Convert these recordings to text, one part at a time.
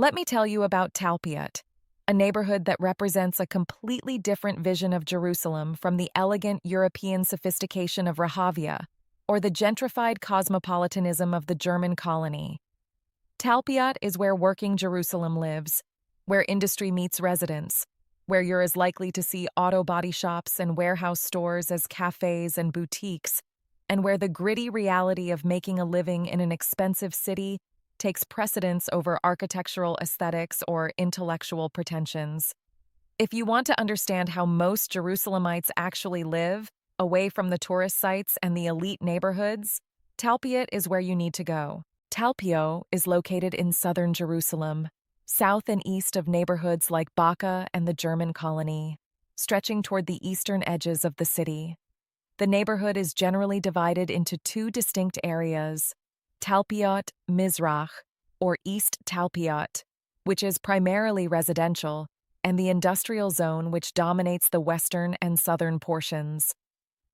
Let me tell you about Talpiot, a neighborhood that represents a completely different vision of Jerusalem from the elegant European sophistication of Rehavia or the gentrified cosmopolitanism of the German colony. Talpiot is where working Jerusalem lives, where industry meets residents, where you're as likely to see auto body shops and warehouse stores as cafes and boutiques, and where the gritty reality of making a living in an expensive city takes precedence over architectural aesthetics or intellectual pretensions. If you want to understand how most Jerusalemites actually live, away from the tourist sites and the elite neighborhoods, Talpiot is where you need to go. Talpiot is located in southern Jerusalem, south and east of neighborhoods like Baca and the German colony, stretching toward the eastern edges of the city. The neighborhood is generally divided into two distinct areas: Talpiot Mizrach, or East Talpiot, which is primarily residential, and the industrial zone, which dominates the western and southern portions.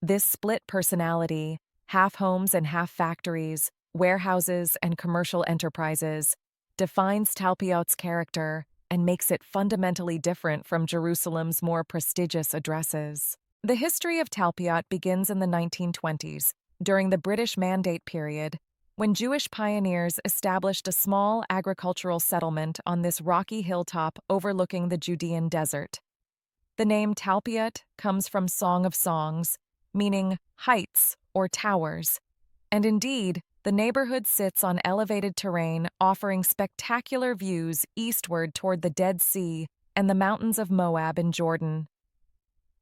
This split personality, half homes and half factories, warehouses and commercial enterprises, defines Talpiot's character and makes it fundamentally different from Jerusalem's more prestigious addresses. The history of Talpiot begins in the 1920s, during the British Mandate period, when Jewish pioneers established a small agricultural settlement on this rocky hilltop overlooking the Judean desert. The name Talpiot comes from Song of Songs, meaning heights or towers, and indeed, the neighborhood sits on elevated terrain offering spectacular views eastward toward the Dead Sea and the mountains of Moab in Jordan.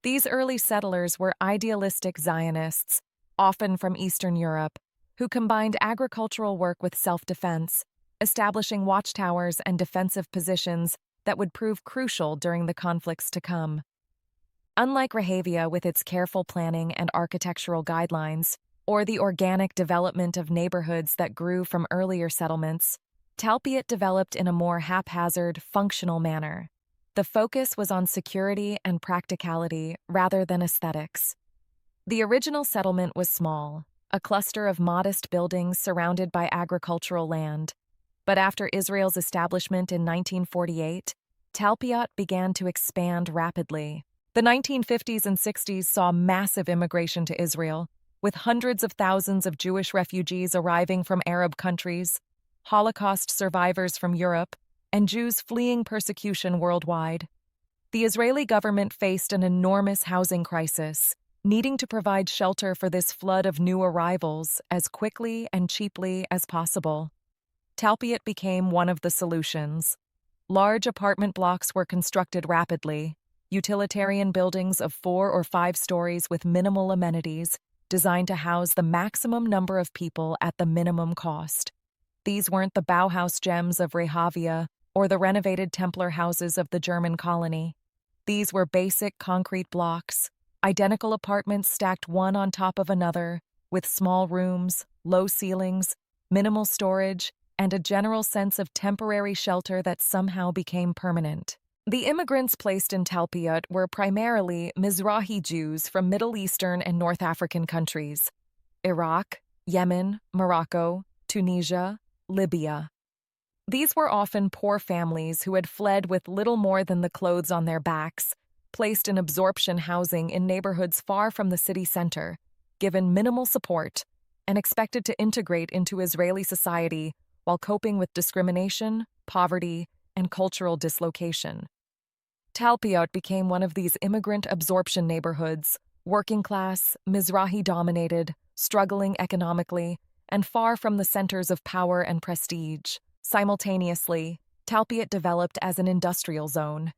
These early settlers were idealistic Zionists, often from Eastern Europe, who combined agricultural work with self-defense, establishing watchtowers and defensive positions that would prove crucial during the conflicts to come. Unlike Rehavia with its careful planning and architectural guidelines, or the organic development of neighborhoods that grew from earlier settlements, Talpiot developed in a more haphazard, functional manner. The focus was on security and practicality rather than aesthetics. The original settlement was small, a cluster of modest buildings surrounded by agricultural land. But after Israel's establishment in 1948, Talpiot began to expand rapidly. The 1950s and 60s saw massive immigration to Israel, with hundreds of thousands of Jewish refugees arriving from Arab countries, Holocaust survivors from Europe, and Jews fleeing persecution worldwide. The Israeli government faced an enormous housing crisis, needing to provide shelter for this flood of new arrivals as quickly and cheaply as possible. Talpiot became one of the solutions. Large apartment blocks were constructed rapidly, utilitarian buildings of 4 or 5 stories with minimal amenities, designed to house the maximum number of people at the minimum cost. These weren't the Bauhaus gems of Rehavia or the renovated Templar houses of the German colony. These were basic concrete blocks, identical apartments stacked one on top of another, with small rooms, low ceilings, minimal storage, and a general sense of temporary shelter that somehow became permanent. The immigrants placed in Talpiot were primarily Mizrahi Jews from Middle Eastern and North African countries: Iraq, Yemen, Morocco, Tunisia, Libya. These were often poor families who had fled with little more than the clothes on their backs, placed in absorption housing in neighborhoods far from the city center, given minimal support, and expected to integrate into Israeli society while coping with discrimination, poverty, and cultural dislocation. Talpiot became one of these immigrant absorption neighborhoods, working class, Mizrahi-dominated, struggling economically, and far from the centers of power and prestige. Simultaneously, Talpiot developed as an industrial zone.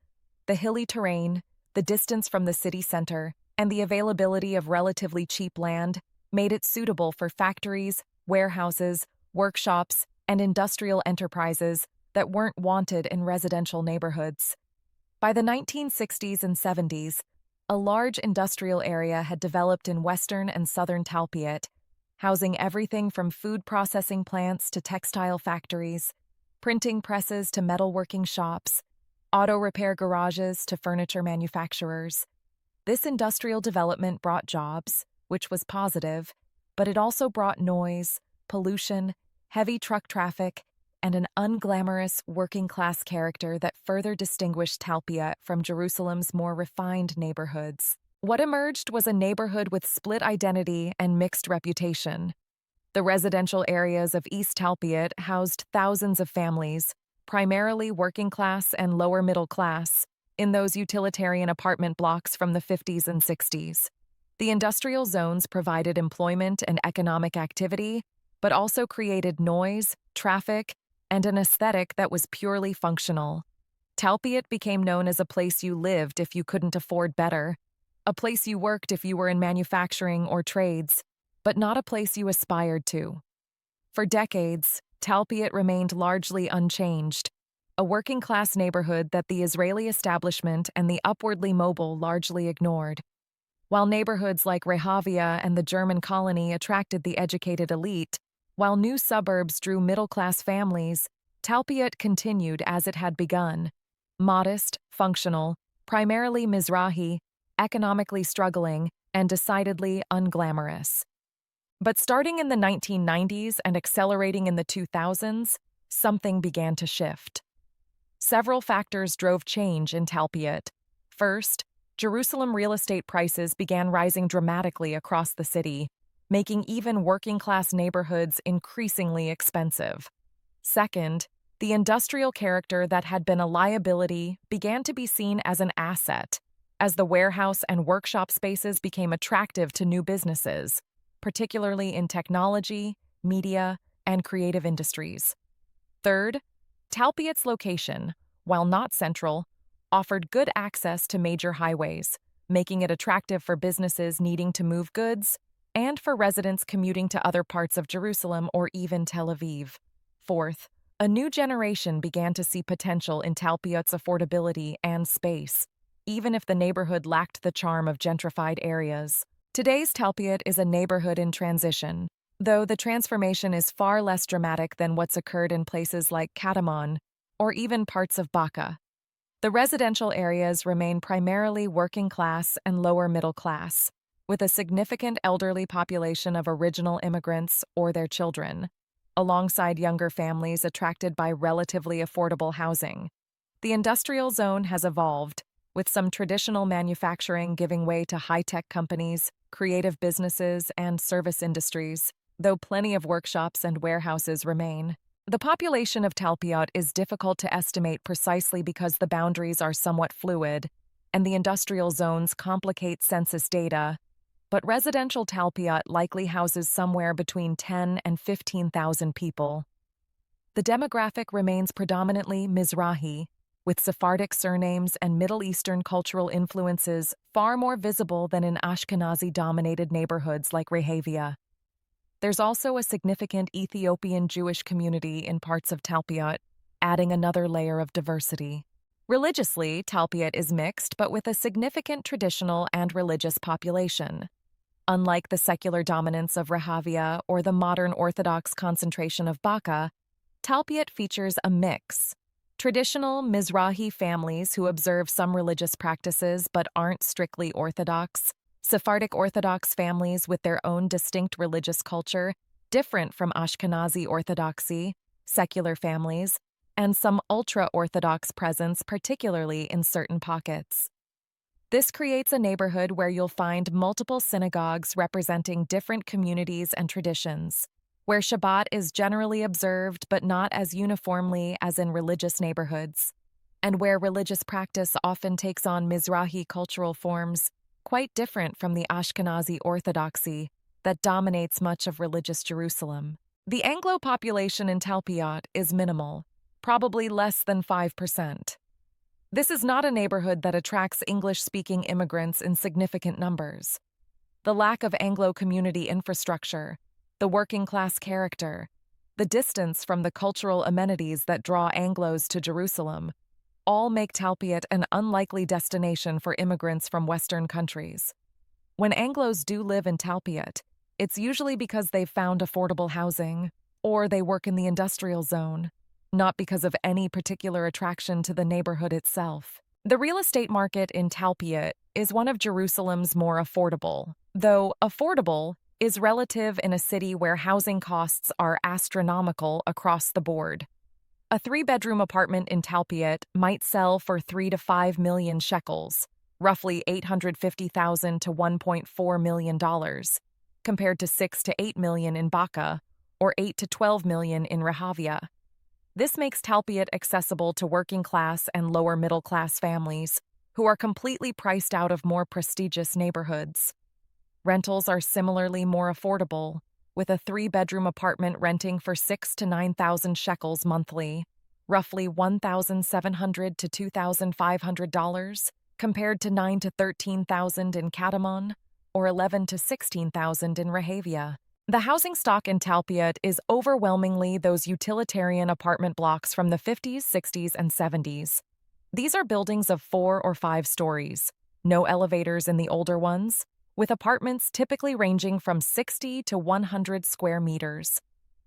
The hilly terrain, the distance from the city center, and the availability of relatively cheap land made it suitable for factories, warehouses, workshops, and industrial enterprises that weren't wanted in residential neighborhoods. By the 1960s and 70s, a large industrial area had developed in western and southern Talpiot, housing everything from food processing plants to textile factories, printing presses to metalworking shops, auto repair garages to furniture manufacturers. This industrial development brought jobs, which was positive, but it also brought noise, pollution, heavy truck traffic, and an unglamorous working-class character that further distinguished Talpiot from Jerusalem's more refined neighborhoods. What emerged was a neighborhood with split identity and mixed reputation. The residential areas of East Talpiot housed thousands of families, primarily working class and lower middle class, in those utilitarian apartment blocks from the 50s and 60s. The industrial zones provided employment and economic activity, but also created noise, traffic, and an aesthetic that was purely functional. Talpiot became known as a place you lived if you couldn't afford better, a place you worked if you were in manufacturing or trades, but not a place you aspired to. For decades, Talpiot remained largely unchanged, a working-class neighborhood that the Israeli establishment and the upwardly mobile largely ignored. While neighborhoods like Rehavia and the German colony attracted the educated elite, while new suburbs drew middle-class families, Talpiot continued as it had begun. Modest, functional, primarily Mizrahi, economically struggling, and decidedly unglamorous. But starting in the 1990s and accelerating in the 2000s, something began to shift. Several factors drove change in Talpiot. First, Jerusalem real estate prices began rising dramatically across the city, making even working-class neighborhoods increasingly expensive. Second, the industrial character that had been a liability began to be seen as an asset, as the warehouse and workshop spaces became attractive to new businesses, particularly in technology, media, and creative industries. Third, Talpiot's location, while not central, offered good access to major highways, making it attractive for businesses needing to move goods and for residents commuting to other parts of Jerusalem or even Tel Aviv. Fourth, a new generation began to see potential in Talpiot's affordability and space, even if the neighborhood lacked the charm of gentrified areas. Today's Talpiot is a neighborhood in transition, though the transformation is far less dramatic than what's occurred in places like Katamon or even parts of Baca. The residential areas remain primarily working class and lower middle class, with a significant elderly population of original immigrants or their children, alongside younger families attracted by relatively affordable housing. The industrial zone has evolved, with some traditional manufacturing giving way to high-tech companies, creative businesses, and service industries, though plenty of workshops and warehouses remain. The population of Talpiot is difficult to estimate precisely because the boundaries are somewhat fluid, and the industrial zones complicate census data, but residential Talpiot likely houses somewhere between 10 and 15,000 people. The demographic remains predominantly Mizrahi, with Sephardic surnames and Middle Eastern cultural influences far more visible than in Ashkenazi-dominated neighborhoods like Rehavia. There's also a significant Ethiopian Jewish community in parts of Talpiot, adding another layer of diversity. Religiously, Talpiot is mixed, but with a significant traditional and religious population. Unlike the secular dominance of Rehavia or the modern Orthodox concentration of Baca, Talpiot features a mix. Traditional Mizrahi families who observe some religious practices but aren't strictly Orthodox, Sephardic Orthodox families with their own distinct religious culture, different from Ashkenazi Orthodoxy, secular families, and some ultra-Orthodox presence, particularly in certain pockets. This creates a neighborhood where you'll find multiple synagogues representing different communities and traditions, where Shabbat is generally observed but not as uniformly as in religious neighborhoods, and where religious practice often takes on Mizrahi cultural forms, quite different from the Ashkenazi orthodoxy that dominates much of religious Jerusalem. The Anglo population in Talpiot is minimal, probably less than 5%. This is not a neighborhood that attracts English-speaking immigrants in significant numbers. The lack of Anglo community infrastructure, the working-class character, the distance from the cultural amenities that draw Anglos to Jerusalem, all make Talpiot an unlikely destination for immigrants from Western countries. When Anglos do live in Talpiot, it's usually because they've found affordable housing, or they work in the industrial zone, not because of any particular attraction to the neighborhood itself. The real estate market in Talpiot is one of Jerusalem's more affordable, though affordable is relative in a city where housing costs are astronomical across the board. A three-bedroom apartment in Talpiot might sell for 3 to 5 million shekels, roughly $850,000 to $1.4 million, compared to 6 to 8 million in Baca or 8 to 12 million in Rehavia. This makes Talpiot accessible to working-class and lower-middle-class families who are completely priced out of more prestigious neighborhoods. Rentals are similarly more affordable, with a three-bedroom apartment renting for 6 to 9,000 shekels monthly, roughly $1,700 to $2,500, compared to 9 to 13,000 in Katamon or 11 to 16,000 in Rehavia. The housing stock in Talpiot is overwhelmingly those utilitarian apartment blocks from the 50s, 60s, and 70s. These are buildings of 4 or 5 stories, no elevators in the older ones, with apartments typically ranging from 60 to 100 square meters.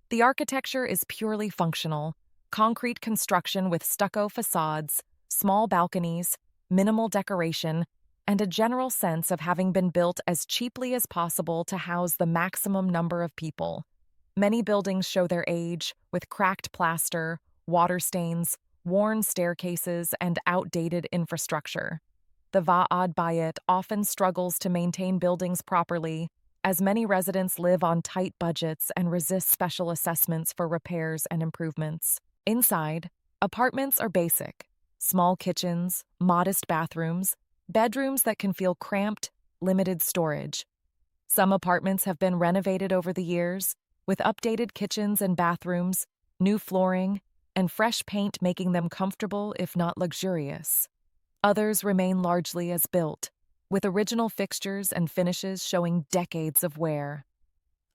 The architecture is purely functional, concrete construction with stucco facades, small balconies, minimal decoration, and a general sense of having been built as cheaply as possible to house the maximum number of people. Many buildings show their age, with cracked plaster, water stains, worn staircases, and outdated infrastructure. The Vaad Bayit often struggles to maintain buildings properly, as many residents live on tight budgets and resist special assessments for repairs and improvements. Inside, apartments are basic: small kitchens, modest bathrooms, bedrooms that can feel cramped, limited storage. Some apartments have been renovated over the years, with updated kitchens and bathrooms, new flooring, and fresh paint making them comfortable if not luxurious. Others remain largely as built, with original fixtures and finishes showing decades of wear.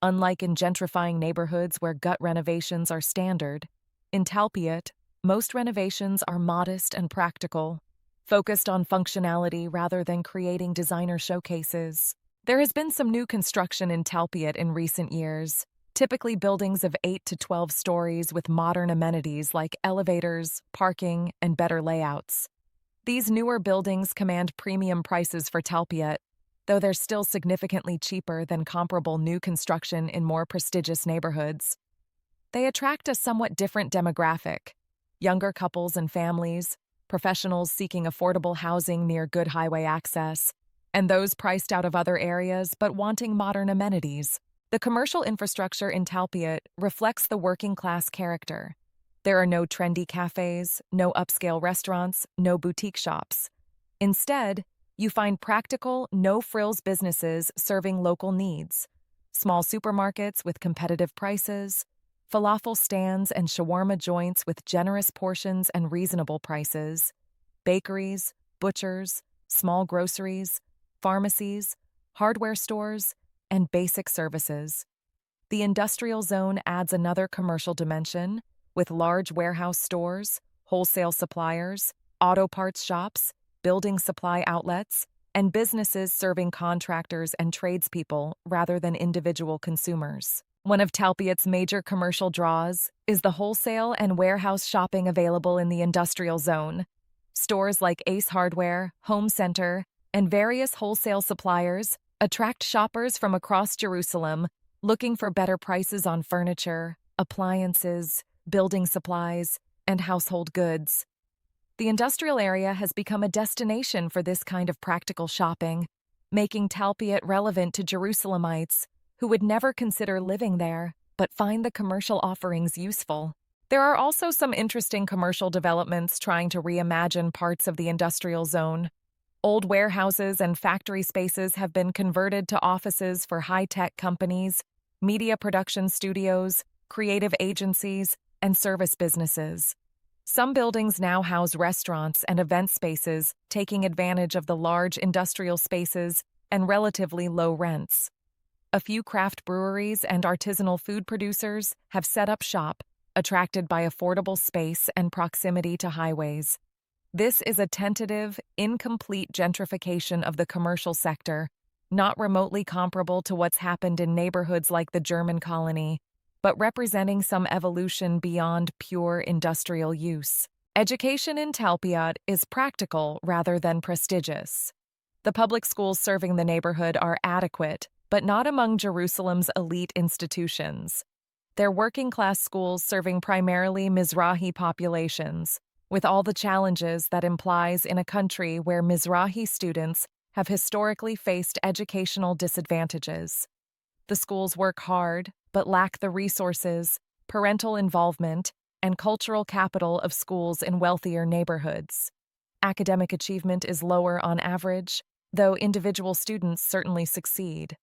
Unlike in gentrifying neighborhoods where gut renovations are standard, in Talpiot, most renovations are modest and practical, focused on functionality rather than creating designer showcases. There has been some new construction in Talpiot in recent years, typically buildings of 8 to 12 stories with modern amenities like elevators, parking, and better layouts. These newer buildings command premium prices for Talpiot, though they're still significantly cheaper than comparable new construction in more prestigious neighborhoods. They attract a somewhat different demographic: younger couples and families, professionals seeking affordable housing near good highway access, and those priced out of other areas but wanting modern amenities. The commercial infrastructure in Talpiot reflects the working-class character. There are no trendy cafes, no upscale restaurants, no boutique shops. Instead, you find practical, no-frills businesses serving local needs: small supermarkets with competitive prices, falafel stands and shawarma joints with generous portions and reasonable prices, bakeries, butchers, small groceries, pharmacies, hardware stores, and basic services. The industrial zone adds another commercial dimension, with large warehouse stores, wholesale suppliers, auto parts shops, building supply outlets, and businesses serving contractors and tradespeople rather than individual consumers. One of Talpiot's major commercial draws is the wholesale and warehouse shopping available in the industrial zone. Stores like Ace Hardware, Home Center, and various wholesale suppliers attract shoppers from across Jerusalem looking for better prices on furniture, appliances, building supplies, and household goods. The industrial area has become a destination for this kind of practical shopping, making Talpiot relevant to Jerusalemites who would never consider living there but find the commercial offerings useful. There are also some interesting commercial developments trying to reimagine parts of the industrial zone. Old warehouses and factory spaces have been converted to offices for high-tech companies, media production studios, creative agencies, and service businesses. Some buildings now house restaurants and event spaces, taking advantage of the large industrial spaces and relatively low rents. A few craft breweries and artisanal food producers have set up shop, attracted by affordable space and proximity to highways. This is a tentative, incomplete gentrification of the commercial sector, not remotely comparable to what's happened in neighborhoods like the German colony, but representing some evolution beyond pure industrial use. Education in Talpiot is practical rather than prestigious. The public schools serving the neighborhood are adequate, but not among Jerusalem's elite institutions. They're working-class schools serving primarily Mizrahi populations, with all the challenges that implies in a country where Mizrahi students have historically faced educational disadvantages. The schools work hard, but lack the resources, parental involvement, and cultural capital of schools in wealthier neighborhoods. Academic achievement is lower on average, though individual students certainly succeed.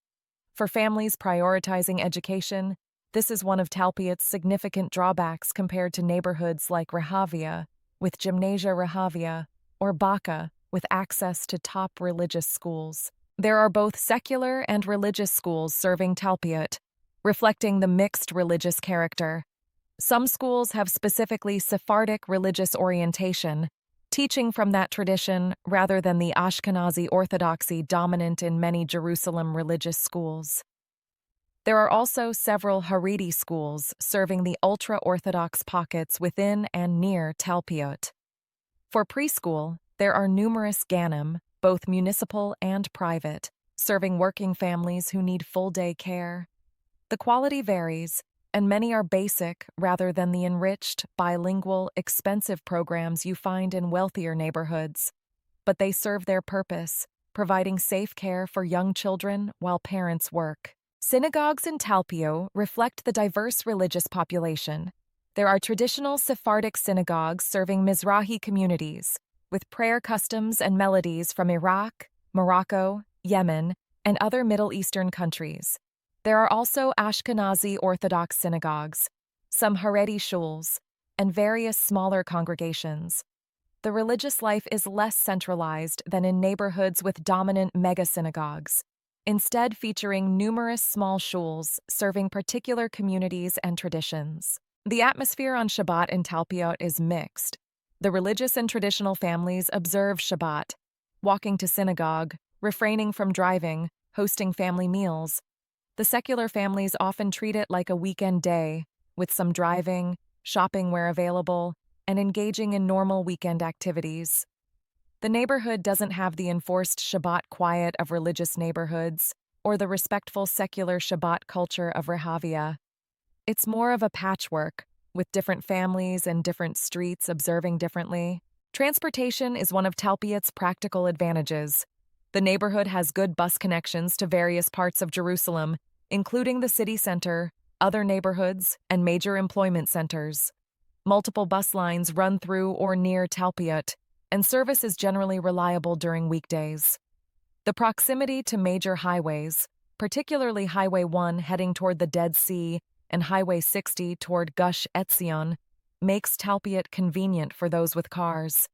For families prioritizing education, this is one of Talpiot's significant drawbacks compared to neighborhoods like Rehavia, with Gymnasia Rehavia, or Baca, with access to top religious schools. There are both secular and religious schools serving Talpiot, reflecting the mixed religious character. Some schools have specifically Sephardic religious orientation, teaching from that tradition rather than the Ashkenazi orthodoxy dominant in many Jerusalem religious schools. There are also several Haredi schools serving the ultra-Orthodox pockets within and near Talpiot. For preschool, there are numerous Ganim, both municipal and private, serving working families who need full-day care. The quality varies, and many are basic rather than the enriched, bilingual, expensive programs you find in wealthier neighborhoods. But they serve their purpose, providing safe care for young children while parents work. Synagogues in Talpiot reflect the diverse religious population. There are traditional Sephardic synagogues serving Mizrahi communities, with prayer customs and melodies from Iraq, Morocco, Yemen, and other Middle Eastern countries. There are also Ashkenazi Orthodox synagogues, some Haredi shuls, and various smaller congregations. The religious life is less centralized than in neighborhoods with dominant mega-synagogues, instead featuring numerous small shuls serving particular communities and traditions. The atmosphere on Shabbat in Talpiot is mixed. The religious and traditional families observe Shabbat, walking to synagogue, refraining from driving, hosting family meals. The secular families often treat it like a weekend day, with some driving, shopping where available, and engaging in normal weekend activities. The neighborhood doesn't have the enforced Shabbat quiet of religious neighborhoods or the respectful secular Shabbat culture of Rehavia. It's more of a patchwork, with different families and different streets observing differently. Transportation is one of Talpiot's practical advantages. The neighborhood has good bus connections to various parts of Jerusalem, including the city center, other neighborhoods, and major employment centers. Multiple bus lines run through or near Talpiot, and service is generally reliable during weekdays. The proximity to major highways, particularly Highway 1 heading toward the Dead Sea and Highway 60 toward Gush Etzion, makes Talpiot convenient for those with cars.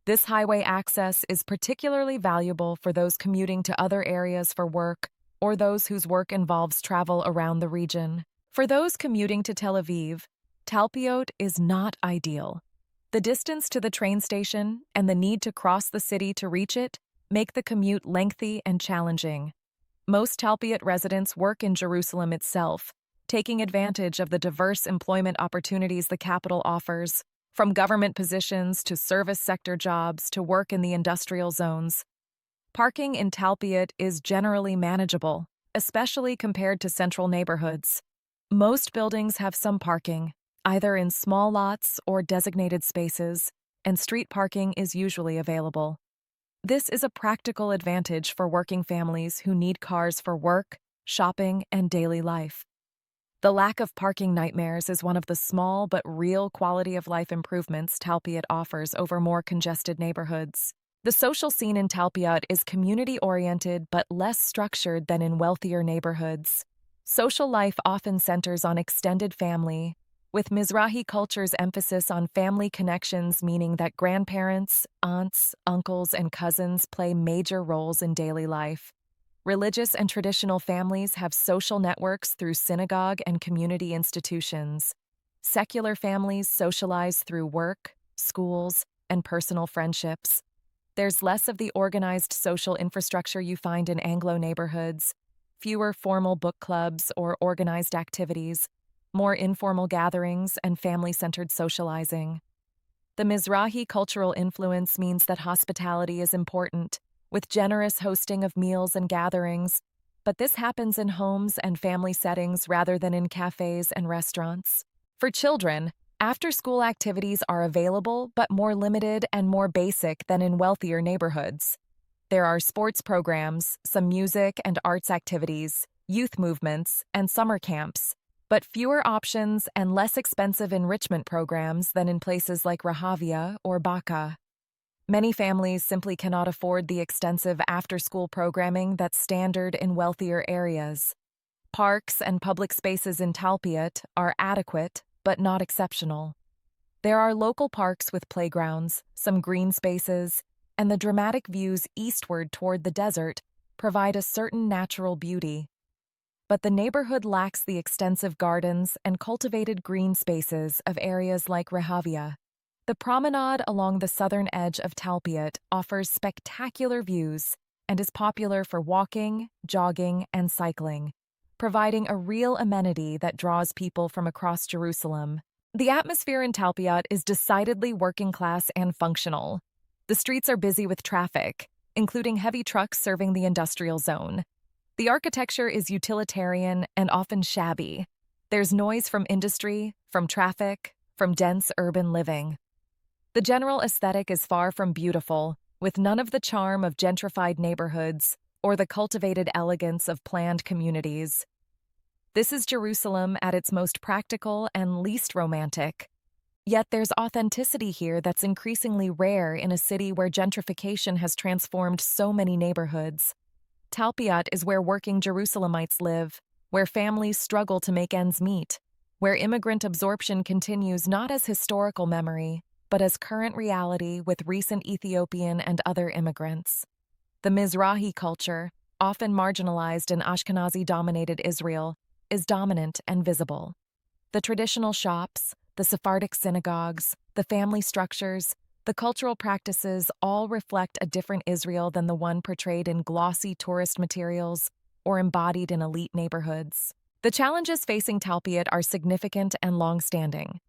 This highway access is particularly valuable for those commuting to other areas for work or those whose work involves travel around the region. For those commuting to Tel Aviv, Talpiot is not ideal. The distance to the train station and the need to cross the city to reach it make the commute lengthy and challenging. Most Talpiot residents work in Jerusalem itself, taking advantage of the diverse employment opportunities the capital offers, from government positions to service sector jobs to work in the industrial zones. Parking in Talpiot is generally manageable, especially compared to central neighborhoods. Most buildings have some parking, either in small lots or designated spaces, and street parking is usually available. This is a practical advantage for working families who need cars for work, shopping, and daily life. The lack of parking nightmares is one of the small but real quality-of-life improvements Talpiot offers over more congested neighborhoods. The social scene in Talpiot is community-oriented but less structured than in wealthier neighborhoods. Social life often centers on extended family, with Mizrahi culture's emphasis on family connections, meaning that grandparents, aunts, uncles, and cousins play major roles in daily life. Religious and traditional families have social networks through synagogue and community institutions. Secular families socialize through work, schools, and personal friendships. There's less of the organized social infrastructure you find in Anglo neighborhoods, fewer formal book clubs or organized activities, more informal gatherings and family-centered socializing. The Mizrahi cultural influence means that hospitality is important, with generous hosting of meals and gatherings. but this happens in homes and family settings rather than in cafes and restaurants. For children, after-school activities are available but more limited and more basic than in wealthier neighborhoods. There are sports programs, some music and arts activities, youth movements, and summer camps, but fewer options and less expensive enrichment programs than in places like Rehavia or Baca. Many families simply cannot afford the extensive after-school programming that's standard in wealthier areas. Parks and public spaces in Talpiot are adequate, but not exceptional. There are local parks with playgrounds, some green spaces, and the dramatic views eastward toward the desert provide a certain natural beauty. But the neighborhood lacks the extensive gardens and cultivated green spaces of areas like Rehavia. The promenade along the southern edge of Talpiot offers spectacular views and is popular for walking, jogging, and cycling, providing a real amenity that draws people from across Jerusalem. The atmosphere in Talpiot is decidedly working class and functional. The streets are busy with traffic, including heavy trucks serving the industrial zone. The architecture is utilitarian and often shabby. There's noise from industry, from traffic, from dense urban living. The general aesthetic is far from beautiful, with none of the charm of gentrified neighborhoods or the cultivated elegance of planned communities. This is Jerusalem at its most practical and least romantic. Yet there's authenticity here that's increasingly rare in a city where gentrification has transformed so many neighborhoods. Talpiot is where working Jerusalemites live, where families struggle to make ends meet, where immigrant absorption continues not as historical memory, but as current reality with recent Ethiopian and other immigrants. The Mizrahi culture, often marginalized in Ashkenazi-dominated Israel, is dominant and visible. The traditional shops, the Sephardic synagogues, the family structures, the cultural practices all reflect a different Israel than the one portrayed in glossy tourist materials or embodied in elite neighborhoods. The challenges facing Talpiot are significant and long-standing.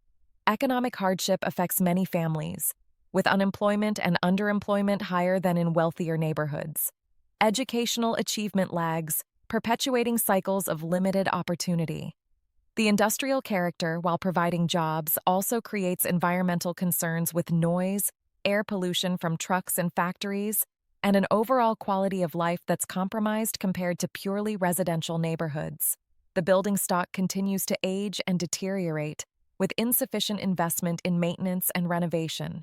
Economic hardship affects many families, with unemployment and underemployment higher than in wealthier neighborhoods. Educational achievement lags, perpetuating cycles of limited opportunity. The industrial character, while providing jobs, also creates environmental concerns with noise, air pollution from trucks and factories, and an overall quality of life that's compromised compared to purely residential neighborhoods. The building stock continues to age and deteriorate, with insufficient investment in maintenance and renovation.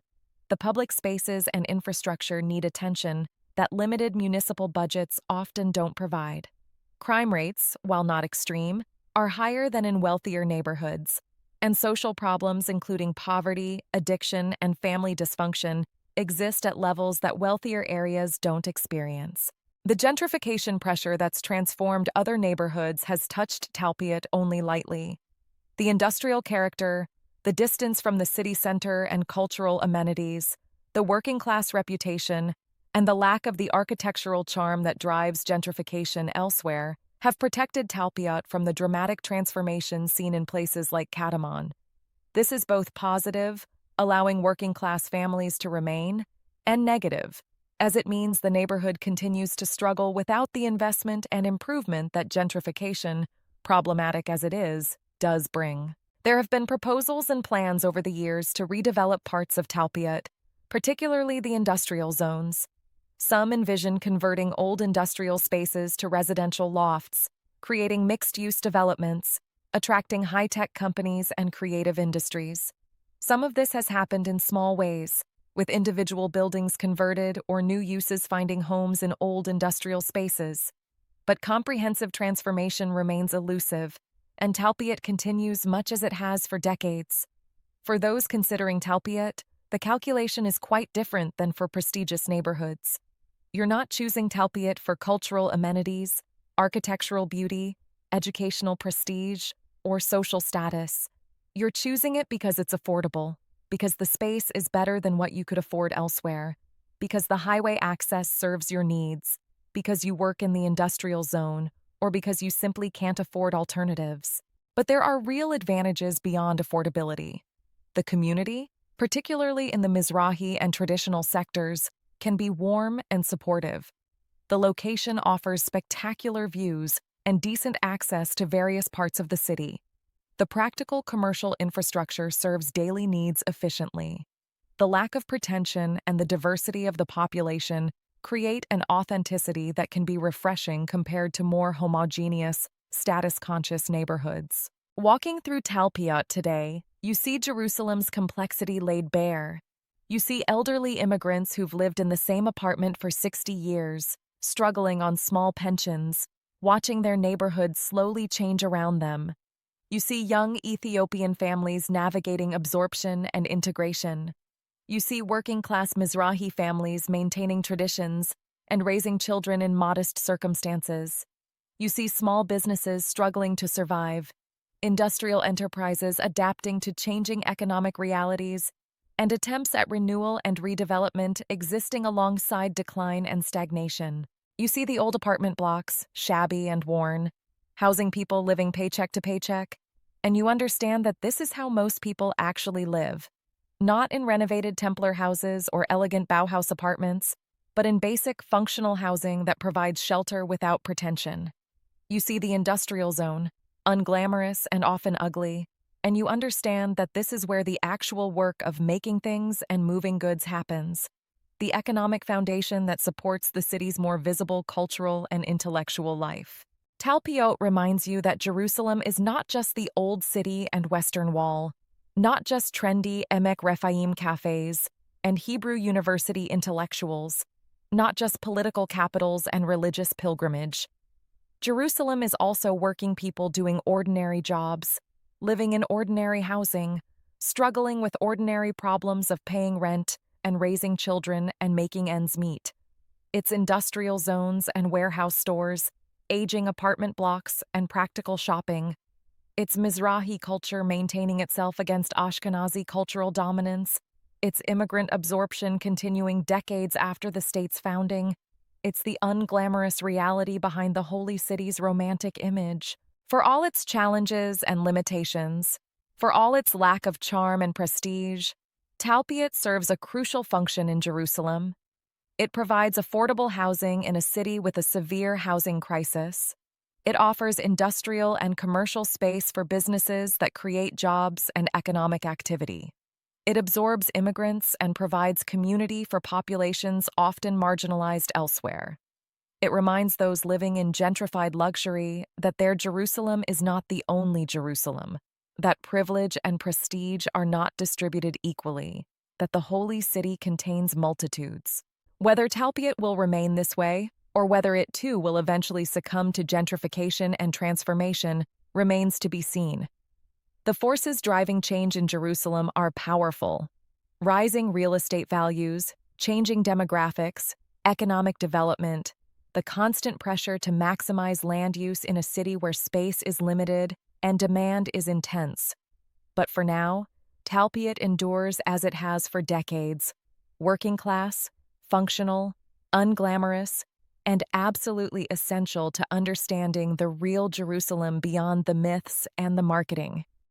The public spaces and infrastructure need attention that limited municipal budgets often don't provide. Crime rates, while not extreme, are higher than in wealthier neighborhoods, and social problems including poverty, addiction, and family dysfunction exist at levels that wealthier areas don't experience. The gentrification pressure that's transformed other neighborhoods has touched Talpiot only lightly. The industrial character, the distance from the city center and cultural amenities, the working-class reputation, and the lack of the architectural charm that drives gentrification elsewhere have protected Talpiot from the dramatic transformation seen in places like Katamon. This is both positive, allowing working-class families to remain, and negative, as it means the neighborhood continues to struggle without the investment and improvement that gentrification, problematic as it is, does bring. There have been proposals and plans over the years to redevelop parts of Talpiot, particularly the industrial zones. Some envision converting old industrial spaces to residential lofts, creating mixed-use developments, attracting high-tech companies and creative industries. Some of this has happened in small ways, with individual buildings converted or new uses finding homes in old industrial spaces. But comprehensive transformation remains elusive, and Talpiot continues much as it has for decades. For those considering Talpiot, the calculation is quite different than for prestigious neighborhoods. You're not choosing Talpiot for cultural amenities, architectural beauty, educational prestige, or social status. You're choosing it because it's affordable, because the space is better than what you could afford elsewhere, because the highway access serves your needs, because you work in the industrial zone, or because you simply can't afford alternatives. But there are real advantages beyond affordability. The community, particularly in the Mizrahi and traditional sectors, can be warm and supportive. The location offers spectacular views and decent access to various parts of the city. The practical commercial infrastructure serves daily needs efficiently. The lack of pretension and the diversity of the population create an authenticity that can be refreshing compared to more homogeneous, status-conscious neighborhoods. Walking through Talpiot today, you see Jerusalem's complexity laid bare. You see elderly immigrants who've lived in the same apartment for 60 years, struggling on small pensions, watching their neighborhood slowly change around them. You see young Ethiopian families navigating absorption and integration. You see working-class Mizrahi families maintaining traditions and raising children in modest circumstances. You see small businesses struggling to survive, industrial enterprises adapting to changing economic realities, and attempts at renewal and redevelopment existing alongside decline and stagnation. You see the old apartment blocks, shabby and worn, housing people living paycheck to paycheck, and you understand that this is how most people actually live. Not in renovated Templar houses or elegant Bauhaus apartments, but in basic, functional housing that provides shelter without pretension. You see the industrial zone, unglamorous and often ugly, and you understand that this is where the actual work of making things and moving goods happens, the economic foundation that supports the city's more visible cultural and intellectual life. Talpiot reminds you that Jerusalem is not just the old city and Western Wall, not just trendy Emek Rephaim cafes and Hebrew University intellectuals, not just political capitals and religious pilgrimage. Jerusalem is also working people doing ordinary jobs, living in ordinary housing, struggling with ordinary problems of paying rent and raising children and making ends meet. It's industrial zones and warehouse stores, aging apartment blocks and practical shopping. It's Mizrahi culture maintaining itself against Ashkenazi cultural dominance. It's immigrant absorption continuing decades after the state's founding. It's the unglamorous reality behind the holy city's romantic image. For all its challenges and limitations, for all its lack of charm and prestige, Talpiot serves a crucial function in Jerusalem. It provides affordable housing in a city with a severe housing crisis. It offers industrial and commercial space for businesses that create jobs and economic activity. It absorbs immigrants and provides community for populations often marginalized elsewhere. It reminds those living in gentrified luxury that their Jerusalem is not the only Jerusalem, that privilege and prestige are not distributed equally, that the holy city contains multitudes. Whether Talpiot will remain this way, or whether it too will eventually succumb to gentrification and transformation, remains to be seen. The forces driving change in Jerusalem are powerful. Rising real estate values, changing demographics, economic development, the constant pressure to maximize land use in a city where space is limited and demand is intense. But for now, Talpiot endures as it has for decades, working class, functional, unglamorous, and absolutely essential to understanding the real Jerusalem beyond the myths and the marketing.